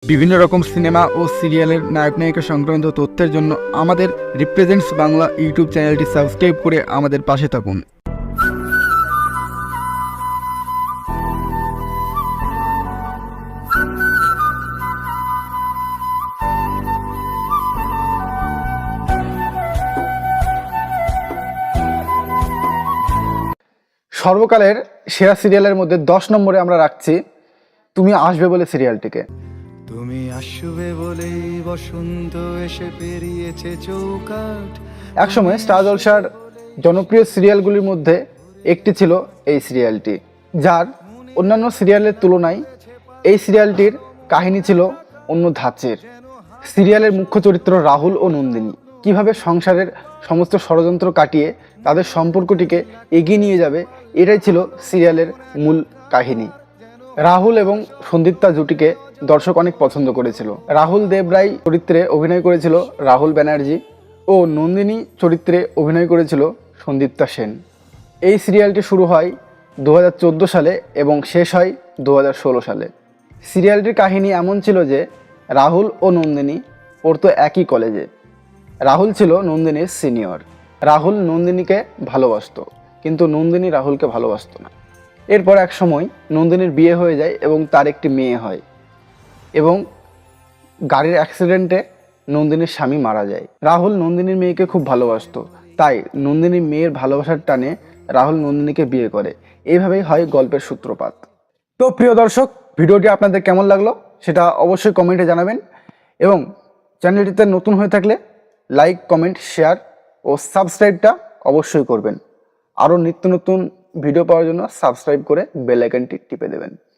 বিভিন্ন রকম সিনেমা ও সিরিয়ালের নায়ক নায়িকা সংক্রান্ত তথ্যের জন্য আমাদের রিপ্রেজেন্টস বাংলা ইউটিউব চ্যানেলটি সাবস্ক্রাইব করে আমাদের পাশে থাকুন। সর্বকালের সেরা সিরিয়ালের মধ্যে 10 নম্বরে আমরা রাখছি তুমি আসবে বলে সিরিয়ালটিকে। তুমি আসবে বলেই বসন্ত এসে পেরিয়েছে চৌকাঠ। একসময় স্টার জলসার জনপ্রিয় সিরিয়ালগুলির মধ্যে একটি ছিল এই সিরিয়ালটি, যার অন্যান্য সিরিয়ালের তুলনায় এই সিরিয়ালটির কাহিনী ছিল অন্য ধাঁচের। সিরিয়ালের মুখ্য চরিত্র রাহুল ও নন্দিনী কিভাবে সংসারের সমস্ত ষড়যন্ত্র কাটিয়ে তাদের সম্পর্কটিকে এগিয়ে নিয়ে যাবে, এটাই ছিল সিরিয়ালের মূল কাহিনী। রাহুল এবং সন্দীপ্তা জুটিকে দর্শক অনেক পছন্দ করেছিল। রাহুল দেব রায় চরিত্রে অভিনয় করেছিল রাহুল ব্যানার্জি ও নন্দিনী চরিত্রে অভিনয় করেছিল সন্দীপ্তা সেন। এই সিরিয়ালটি শুরু হয় 2014 সালে এবং শেষ হয় 2016 সালে। সিরিয়ালটির কাহিনী এমন ছিল যে রাহুল ও নন্দিনী পড়তো একই কলেজে। রাহুল ছিল নন্দিনীর সিনিয়র। রাহুল নন্দিনীকে ভালোবাসতো, কিন্তু নন্দিনী রাহুলকে ভালোবাসতো না। এরপর এক সময় নন্দিনীর বিয়ে হয়ে যায় এবং তার একটি মেয়ে হয়, এবং গাড়ির অ্যাক্সিডেন্টে নন্দিনীর স্বামী মারা যায়। রাহুল নন্দিনীর মেয়েকে খুব ভালোবাসতো, তাই নন্দিনীর মেয়ের ভালোবাসার টানে রাহুল নন্দিনীকে বিয়ে করে। এইভাবেই হয় গল্পের সূত্রপাত। তো প্রিয় দর্শক, ভিডিওটি আপনাদের কেমন লাগলো সেটা অবশ্যই কমেন্টে জানাবেন, এবং চ্যানেলটিতে নতুন হয়ে থাকলে লাইক, কমেন্ট, শেয়ার ও সাবস্ক্রাইবটা অবশ্যই করবেন। আরও নিত্য নতুন ভিডিও পাওয়ার জন্য সাবস্ক্রাইব করে বেল আইকনটি টিপে দেবেন।